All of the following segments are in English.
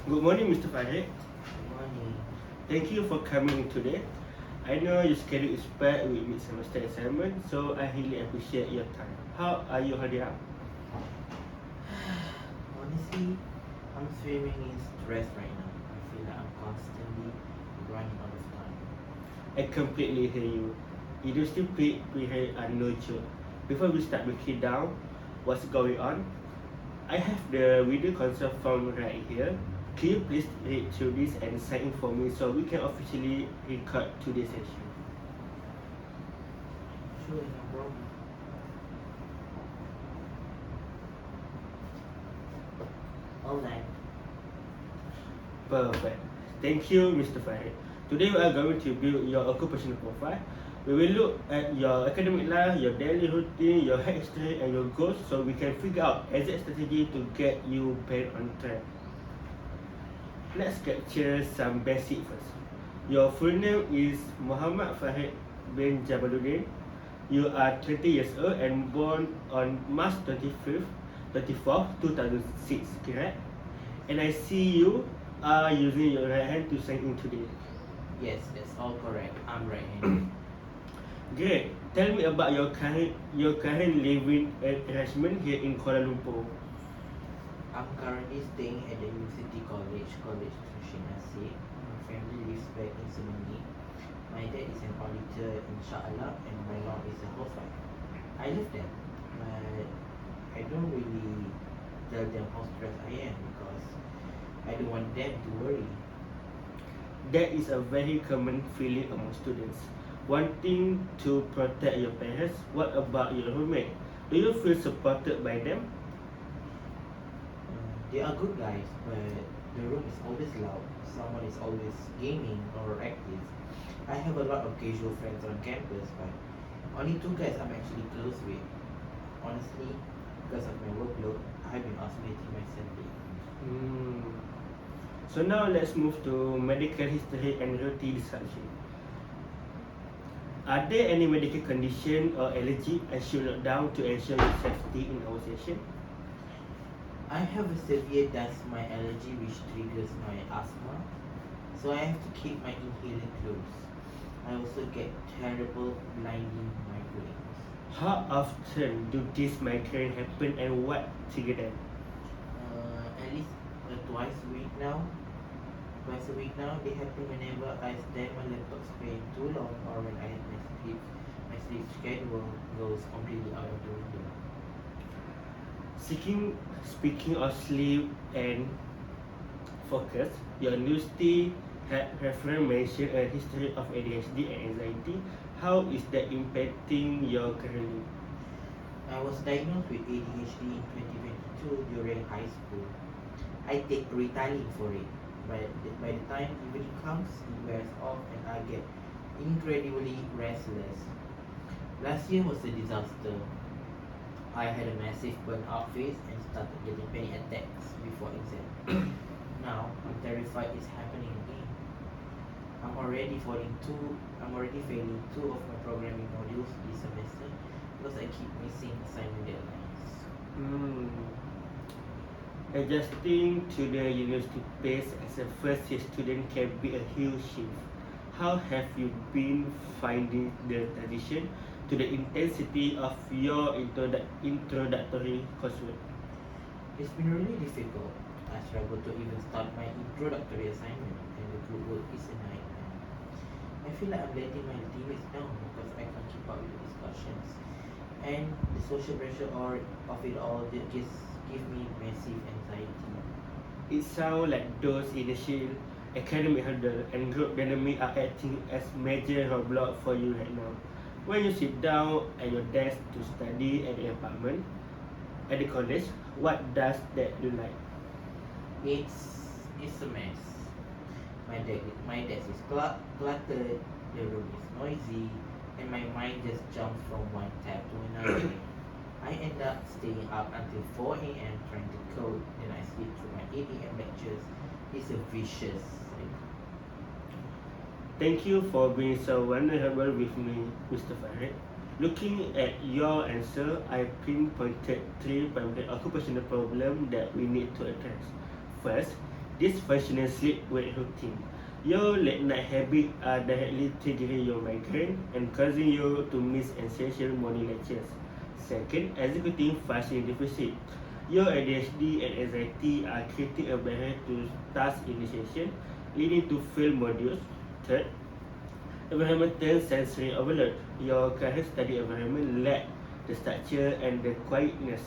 Good morning, Mr. Farid. Good morning. Thank you for coming today. I know your schedule is packed with mid-semester assignment, so I really appreciate your time. How are you holding up? Honestly, I'm swimming in stress right now. I feel like I'm constantly running out of time. I completely hear you. Industry pre are no joke. Before we start breaking down what's going on, I have the video console form right here. Can you please read through this and sign in for me so we can officially record today's session? Sure, no problem. Alright. Perfect. Thank you, Mr. Farid. Today we are going to build your occupational profile. We will look at your academic life, your daily routine, your health history, and your goals so we can figure out exact strategy to get you back on track. Let's capture some basic first. Your full name is Muhammad Fahid bin Jabaluddin. You are 20 years old and born on March 25th, 24th, 2006, correct? And I see you are using your right hand to sign in today. Yes, that's all correct. I'm right-handed. Great. Tell me about your current living arrangement here in Kuala Lumpur. I'm currently staying at the University College, College Sushin Nasir. My family lives back in Semenyi. My dad is an auditor in Shah Alam and my mom is a housewife. I love them, but I don't really tell them how stressed I am because I don't want them to worry. That is a very common feeling among students. Wanting to protect your parents. What about your roommate? Do you feel supported by them? They are good guys, but the room is always loud. Someone is always gaming or active. I have a lot of casual friends on campus, but only two guys I'm actually close with. Honestly, because of my workload, I've been isolating myself lately. Hmm. So now let's move to medical history and routine discussion. Are there any medical condition or allergy I should note down to ensure your safety in our session? I have a severe dust mite allergy which triggers my asthma, so I have to keep my inhaler close. I also get terrible blinding migraines. How often do these migraine happen and what trigger them? At least twice a week now. Twice a week now, they happen whenever I stand my laptop screen too long or when my sleep schedule goes completely out of the window. Speaking of sleep and focus, your university had reference mentioned a history of ADHD and anxiety. How is that impacting your career? I was diagnosed with ADHD in 2022 during high school. I take Ritalin for it, but by the time evening comes, it wears off and I get incredibly restless. Last year was a disaster. I had a massive burnout phase and started getting panic attacks before exam. Now I'm terrified it's happening again. I'm already failing two of my programming modules this semester because I keep missing assignment deadlines. Hmm. Adjusting to the university pace as a first year student can be a huge shift. How have you been finding the transition to the intensity of your introductory coursework? It's been really difficult. I struggle to even start my introductory assignment and the group work is a nightmare. I feel like I'm letting my teammates down because I can't keep up with the discussions. And the social pressure of it all just give me massive anxiety. It sounds like those initial academic hurdle and group dynamic are acting as major roadblock for you right now. When you sit down at your desk to study at the apartment, at the college, what does that look like? It's a mess. My desk is cluttered, the room is noisy, and my mind just jumps from one tab to another. I end up staying up until 4 a.m. trying to code, then I sleep through my 8 a.m. lectures. It's a vicious cycle. Thank you for being so vulnerable with me, Mr. Farid. Looking at your answer, I pinpointed three primary occupational problems that we need to address. First, dysfunctional sleep-wake routine. Your late-night habits are directly triggering your migraine and causing you to miss essential morning lectures. Second, executing functioning deficit. Your ADHD and anxiety are creating a barrier to task initiation, leading to failed modules. Third, environmental sensory overload. Your current study environment lacks the structure and the quietness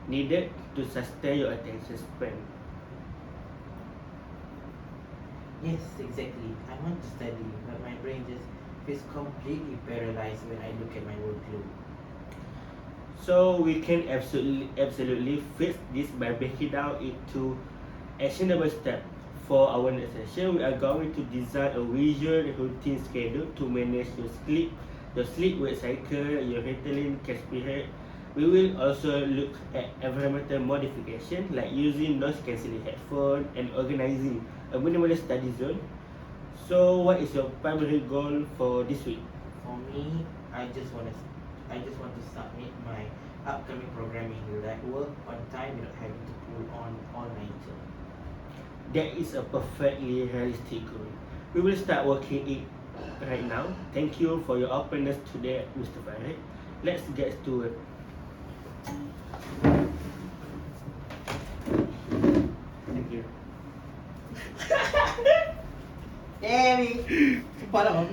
needed to sustain your attention span. Yes, exactly. I want to study, but my brain just feels completely paralyzed when I look at my workload. So we can absolutely fix this by breaking down into actionable steps. For our next session, we are going to design a visual routine schedule to manage your sleep-wake cycle, your Ritalin cash period. We will also look at environmental modification like using noise-cancelling headphones and organizing a minimalist study zone. So, what is your primary goal for this week? For me, I just want to submit my upcoming programming work on time without having to pull on all nighter. That is a perfectly realistic goal. We will start working it right now. Thank you for your openness today, Mr. Farid. Let's get to it. Thank you. Damn it! Sumpah lah,